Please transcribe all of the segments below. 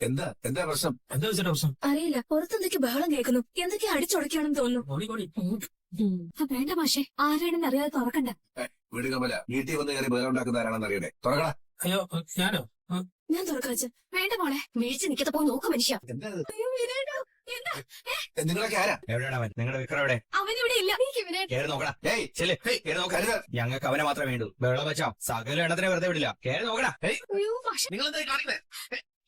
എന്താ എന്താ പ്രശ്നം? എന്താ വെച്ചിട്ട് പ്രശ്നം? അറിയില്ല, പുറത്തെന്തൊക്കെ ബഹളം കേൾക്കുന്നു. എന്തൊക്കെ അടിച്ചുടയ്ക്കാണെന്ന് തോന്നുന്നു. വേണ്ട മാഷെ, ആരാണെന്ന് അറിയാതെ തുറക്കണ്ട. വീട് കമല, വീട്ടിൽ വന്ന് കയറി ബഹളം ഉണ്ടാക്കുന്ന ആരാണെന്ന് അറിയണേ. തുറക്കടാ. അയ്യോ ഞാനോ? ഞാൻ തുറക്കാച്ച. വേണ്ട മോളെ, വീഴ്ച നിക്കത്തെ പോയി നോക്ക് മനുഷ്യ. എന്താ അയ്യോ വിനേട്ടാ, എന്താ? നിങ്ങളൊക്കെ ആരാ? എവിടെയാണ് അവൻ? നിങ്ങളുടെ വിക്രം എവിടെ? അവനിവിടെ ഇല്ല. വിനേട്ട കേറി നോക്കടാ. ഏയ് ചെല്ല്. ഹേയ്, കേറി നോക്ക. കരുത്. ഞങ്ങൾക്ക് അവനെ മാത്രമേ വേണ്ടൂ. വെള്ളം വെച്ചാ സകല എണ്ണത്തിനെ വെറുതെ വിടില്ല. കേറി നോക്കടാ. അയ്യോ മാഷെ, നിങ്ങൾ എന്താ കാണിക്കണേ?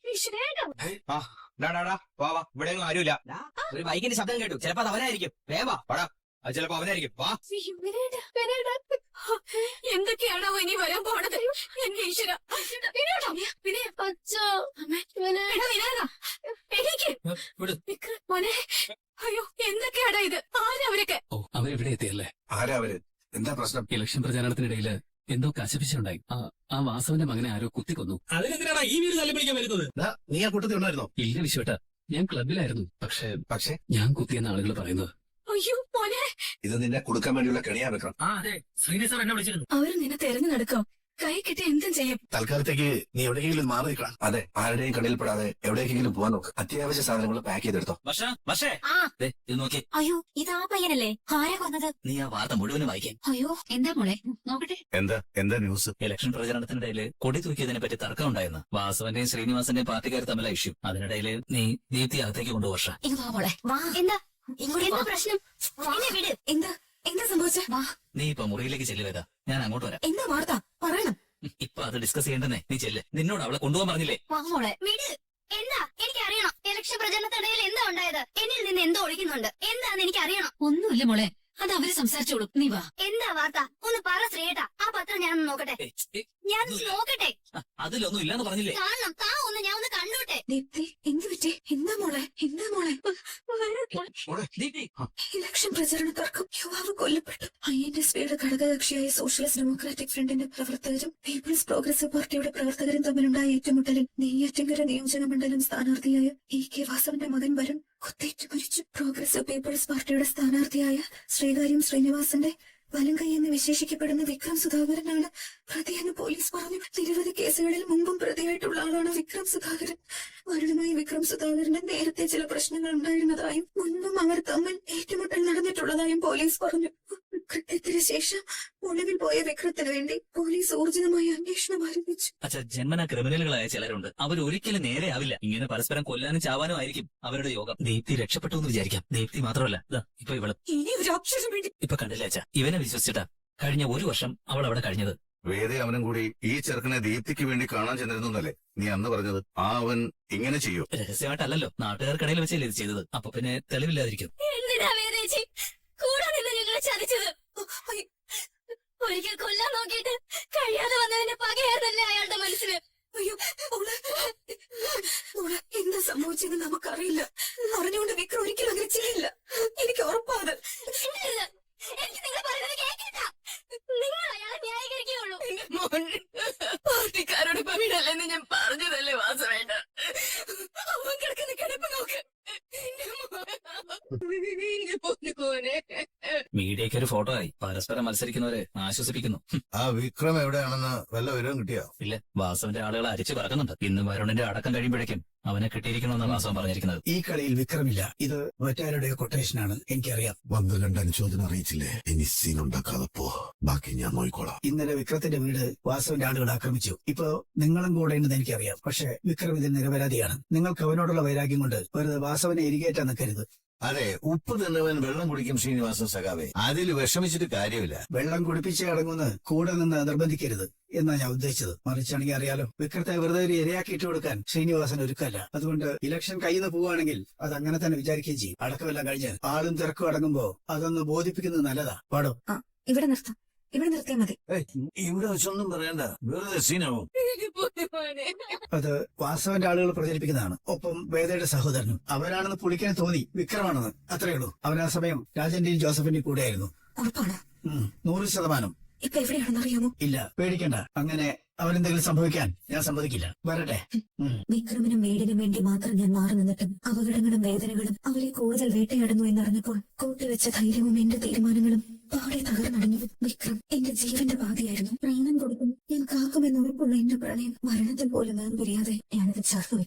വിനേട്ടാ. ഡാ വാ വാ. ഇവിടെ ഒന്നും ആരുമില്ല. ഒരു ബൈക്കിന്റെ ശബ്ദം കേട്ടു. ചിലപ്പോ അത് അവനായിരിക്കും. വേവാ പടാ. അത് ചിലപ്പോ അവനായിരിക്കും. വാ. അയ്യോ, വിനേട്ടാ, വിനേട്ടാ. എന്തൊക്കെയാണോ ഇനി വരാൻ പോണത്? എന്റെ ഈശ്വര. വിനേട്ടാ, വിനയ, അച്ഛാ, അമ്മേ, വിനേട്ടാ, വിനേട്ടാ, എനിക്ക് വിട്. വിക്രം, മോനെ. അയ്യോ, എന്തൊക്കെയാടാ ഇത്? ആരാ അവരൊക്കെ? ഓ, അവരിവിടെ എത്തിയല്ലേ? ആരാ അവര്? എന്താ പ്രശ്നം? ഇലക്ഷൻ പ്രചാരണത്തിനിടയില് എന്തോ കശപിശുണ്ടായി. ആ വാസവന്റെ മകനെ ആരോ കുത്തിക്കൊന്നു. അതിനെന്തിനാണ് ഈ വീട് തല്ലിപ്പിടിക്കാൻ വരുന്നത്? നീ ആ കൂട്ടത്തിൽ ഉണ്ടായിരുന്നോ? ഇല്ല വിശ്വട്ട, ഞാൻ ക്ലബിലായിരുന്നു. പക്ഷേ ഞാൻ കുത്തിയെന്ന ആളുകൾ പറയുന്നത്. അയ്യോ മോനെ, ഇത് നിന്നെ കൊടുക്കാൻ വേണ്ടിയുള്ള കെണിയാ വെക്കണം. അതെ, ശ്രീനിധി സാർ എന്നെ വിളിച്ചിരുന്നു. അവര് നിന്നെ തെരഞ്ഞു നടക്കാം. കൈ കിട്ടി എന്തും ചെയ്യും. തൽക്കാലത്തേക്ക് നീ എവിടെയെങ്കിലും മാറി നിൽക്കണം. അതെ, ആരുടെയും കടയിൽപ്പെടാതെ എവിടേക്കെങ്കിലും പോവാൻ നോക്ക്. അത്യാവശ്യ സാധനങ്ങൾ പാക്ക് ചെയ്തെടുത്തോ. പക്ഷേ ഇത് നോക്കി. അയ്യോ, ഇത് ആ പയ്യനല്ലേ? ആരാ കൊന്നത്? നീ ആ വാർത്ത മുഴുവനും വായിക്കാൻ. അയ്യോ, എന്താ മോളെ? നോക്കട്ടെ. എന്താ ന്യൂസ്? ഇലക്ഷൻ പ്രചരണത്തിനിടയിൽ കൊടി തൂക്കിയതിനെ പറ്റി തർക്കം ഉണ്ടായിരുന്നു. വാസവന്റെയും ശ്രീനിവാസന്റെയും പാർട്ടിക്കാർ തമ്മില ഇഷ്യൂ. അതിനിടയിൽ നീ ദീപ്തി അകത്തേക്ക് കൊണ്ടു വർഷ. ഇങ്ങ് വാ മോളെ, വാ. എന്താ എന്താ പ്രശ്നം? വിട്. എന്താ സംഭവിച്ച? വാ. നീ ഇപ്പൊ മുറിയിലേക്ക് ചെല്ലുവേതാ, ഞാൻ അങ്ങോട്ട് വരാം. എന്താ വാർത്ത? പറയണം. ഇപ്പൊ അത് ഡിസ്കസ് ചെയ്യണ്ടെന്നേ. നീ ചെല്ല്. നിന്നോട് അവളെ കൊണ്ടുപോകാൻ പറഞ്ഞില്ലേ? വാ മോളെ. വിട്. എന്താ? എനിക്ക് അറിയണം. ഇലക്ഷൻ പ്രചരണത്തിനിടയിൽ എന്താ ഉണ്ടായത്? എന്നിൽ നിന്ന് എന്തോ ഒളിക്കുന്നുണ്ട്. എന്താന്ന് എനിക്ക് അറിയണം. ഒന്നുമില്ല മോളെ, അത് അവര് സംസാരിച്ചോളൂ. നീ വാ. എന്താ വാർത്ത? ഒന്ന് പറ ശ്രീയേട്ടാ. ആ പത്രം ഞാൻ നോക്കട്ടെ. ഞാൻ നോക്കട്ടെ. അതിലൊന്നും ഇല്ലാന്ന് പറഞ്ഞില്ലേ? കാണണം. ഞാൻ ഒന്ന് കണ്ടോട്ടെ. ദീപ്തി, എന്ത് പറ്റി? എന്താ മോളെ? ദീപ്തി, ഇലക്ഷൻ പ്രചരണ തർക്കം. യുവാവ് കൊല്ലപ്പെട്ടു. INSPയുടെ ഘടകകക്ഷിയായ സോഷ്യലിസ്റ്റ് ഡെമോക്രാറ്റിക് ഫ്രണ്ടിന്റെ പ്രവർത്തകരും പീപ്പിൾസ് പ്രോഗ്രസീവ് പാർട്ടിയുടെ പ്രവർത്തകരും തമ്മിലുണ്ടായ ഏറ്റുമുട്ടലിൽ നെയ്യാറ്റിൻകര നിയോജക മണ്ഡലം സ്ഥാനാർത്ഥിയായ EK വാസവന്റെ മകൻ വരുൺ കുത്തേറ്റ് മരിച്ചു. പ്രോഗ്രസീവ് പീപ്പിൾസ് പാർട്ടിയുടെ സ്ഥാനാർത്ഥിയായ ശ്രീകാര്യം ശ്രീനിവാസന്റെ വലങ്കൈ എന്ന് വിശേഷിക്കപ്പെടുന്ന വിക്രം സുധാകരനാണ് പ്രതിയെന്ന് പോലീസ് പറഞ്ഞു. നിരവധി കേസുകളിൽ മുമ്പും പ്രതിയായിട്ടുള്ള ആളാണ് വിക്രം സുധാകരൻ. വരുണുമായി വിക്രം സുധാകരന് നേരത്തെ ചില പ്രശ്നങ്ങൾ ഉണ്ടായിരുന്നതായും മുൻപും അവർ തമ്മിൽ ഏറ്റുമുട്ടൽ നടന്നിട്ടുള്ളതായും പോലീസ് പറഞ്ഞു. കൃത്യത്തിന് ശേഷം ഒളിവിൽ പോയ വിക്രത്തിന് വേണ്ടി പോലീസ് ഊർജിതമായി അന്വേഷണം ആരംഭിച്ചു. അച്ഛാ, ജന്മന ക്രിമിനലുകളായ ചിലരുണ്ട്. അവരൊരിക്കലും നേരെയാവില്ല. ഇങ്ങനെ പരസ്പരം കൊല്ലാനും ചാവാനും ആയിരിക്കും അവരുടെ യോഗം. ദീപ്തി രക്ഷപ്പെട്ടു എന്ന് വിചാരിക്കാം. ദീപ്തി മാത്രമല്ല, ഇപ്പൊ ഇവള്. ഇനി ഒരു അക്ഷരം വേണ്ടി. ഇപ്പൊ കണ്ടില്ലേ അച്ഛാ, ഇവനെ വിശ്വസിച്ചിട്ടാ കഴിഞ്ഞ 1 വർഷം അവൾ അവിടെ കഴിഞ്ഞത്. വേദ അവനും കൂടി ഈ ചെറുക്കനെ ദീപ്തിക്ക് വേണ്ടി കാണാൻ ചെന്നിരുന്നല്ലേ നീ അന്ന് പറഞ്ഞത്? അവൻ ഇങ്ങനെ ചെയ്യൂ? രഹസ്യമായിട്ടല്ലല്ലോ, നാട്ടുകാർക്കിടയിൽ വെച്ചല്ലേ ഇത് ചെയ്തത്. അപ്പൊ പിന്നെ തെളിവില്ലാതിരിക്കും. എന്തിനാ വേദേച്ചി കൂടെ നിന്ന് ഞങ്ങളെ ചതിച്ചത്? ഒരിക്കൽ കൊല്ലാൻ നോക്കിയിട്ട് കഴിയാതെ വന്നതിന്റെ പകയായിരുന്നല്ലേ അയാളുടെ മനസ്സിന്? അയ്യോ, എന്താ സംഭവിച്ചെന്ന് നമുക്കറിയില്ല. അറിഞ്ഞുകൊണ്ട് വിക്രം ഒരിക്കലും അങ്ങനെ ചെയ്യില്ല. എനിക്ക് ഉറപ്പാണ്. എനിക്ക് നിങ്ങൾ പറയുന്നത് കേൾക്കണ്ട. നിങ്ങൾ അയാളെ ന്യായീകരിക്കുകയുള്ളൂ. പാർട്ടിക്കാരോട് ഇപ്പൊ വിടല്ലെന്ന് ഞാൻ പറഞ്ഞതല്ലേ വാസവേണ്ട. അവൻ കിടക്കുന്ന കിടപ്പ് നോക്ക്. മീഡിയയ്ക്ക് ഒരു ഫോട്ടോ ആയി. പരസ്പരം മത്സരിക്കുന്നവരെ ആശ്വസിപ്പിക്കുന്നു. ആ വിക്രം എവിടെയാണെന്ന് വല്ല വിവരവും കിട്ടിയോ? ഇല്ല, വാസവന്റെ ആളുകൾ അരിച്ചു പറക്കുന്നുണ്ട്. ഇന്ന് വരുണിന്റെ അടക്കം കഴിയുമ്പോഴേക്കും അവനെ കിട്ടിയിരിക്കണമെന്നാണ് വാസവൻ പറഞ്ഞിരിക്കുന്നത്. ഈ കളിയിൽ വിക്രമില്ല. ഇത് മറ്റാരുടെയോ കൊട്ടേഷനാണ്. എനിക്കറിയാം. വന്ന് കണ്ട് അനുശോചനം അറിയിച്ചില്ലേ? ഇനി സീൻ ഉണ്ടാക്കാതെ പോ. ബാക്കി ഞാൻ നോക്കിക്കോളാം. ഇന്നലെ വിക്രത്തിന്റെ വീട് വാസവന്റെ ആളുകൾ ആക്രമിച്ചു. ഇപ്പൊ നിങ്ങളും കൂടെ ഉണ്ടെന്ന് എനിക്കറിയാം. പക്ഷെ വിക്രം ഇതിൽ നിരപരാധിയാണ്. നിങ്ങൾക്ക് അവനോടുള്ള വൈരാഗ്യം കൊണ്ട് വെറുതെ വാസവനെ എരികേറ്റാൻ നിൽക്കരുത്. അതെ, ഉപ്പ് തിന്നവൻ വെള്ളം കുടിക്കും ശ്രീനിവാസൻ സഖാവേ. അതിൽ വിഷമിച്ചിട്ട് കാര്യമില്ല. വെള്ളം കുടിപ്പിച്ച് അടങ്ങുന്ന കൂടെ നിന്ന് നിർബന്ധിക്കരുത് എന്നാ ഞാൻ ഉദ്ദേശിച്ചത്. മറിച്ചാണെങ്കിൽ അറിയാലോ, വിക്രത്തെ വെറുതെ ഒരു ഇരയാക്കിയിട്ട് കൊടുക്കാൻ ശ്രീനിവാസൻ ഒരുക്കല്ല. അതുകൊണ്ട് ഇലക്ഷൻ കയ്യിൽ നിന്ന് പോവുകയാണെങ്കിൽ അത് അങ്ങനെ തന്നെ വിചാരിക്കുകയും ചെയ്യും. അടക്കമെല്ലാം കഴിഞ്ഞ് ആളും തിരക്കും അടങ്ങുമ്പോ അതൊന്ന് ബോധിപ്പിക്കുന്നത് നല്ലതാ. പാടോ. ഇവിടെ നിർത്താം. ഇവിടെ നിർത്തിയാൽ മതി. ഇവിടെ വെച്ചൊന്നും പറയണ്ട, വെറുതെ സീനാവും. അത് വാസവന്റെ ആളുകൾ പ്രചരിപ്പിക്കുന്നതാണ്. ഒപ്പം വേദയുടെ സഹോദരനും. അവരാണെന്ന് പുളിക്കാൻ തോന്നി വിക്രമാണെന്ന്. അത്രയേ ഉള്ളൂ. അവൻ ആ സമയം രാജന്റെയും ജോസഫിന്റെയും കൂടെയായിരുന്നു. ഉറപ്പാണ്? 100%. ഇപ്പൊ എവിടെയാണെന്ന് അറിയാമോ? ഇല്ല, പേടിക്കണ്ട. അങ്ങനെ അവരെന്തെങ്കിലും സംഭവിക്കാൻ ഞാൻ സമ്മതിക്കില്ല. വരട്ടെ. വിക്രമിനും വീടിനും വേണ്ടി മാത്രം ഞാൻ മാറി നിന്നിട്ടും അപകടങ്ങളും വേദനകളും അവരെ കൂടുതൽ വേട്ടയാടുന്നു എന്നറിഞ്ഞപ്പോൾ കൂട്ടിവെച്ച ധൈര്യവും എന്റെ തീരുമാനങ്ങളും പാടെ തകർന്നടഞ്ഞു. വിക്രം എന്റെ ജീവന്റെ പാതയായിരുന്നു. പ്രാണൻ കൊടുക്കും ഞാൻ കാക്കുമെന്ന് ഉറപ്പുള്ള എന്റെ പ്രണയം മരണത്തിൽ പോലും വേർപിരിയാതെ ഞാനത് ചേർത്ത്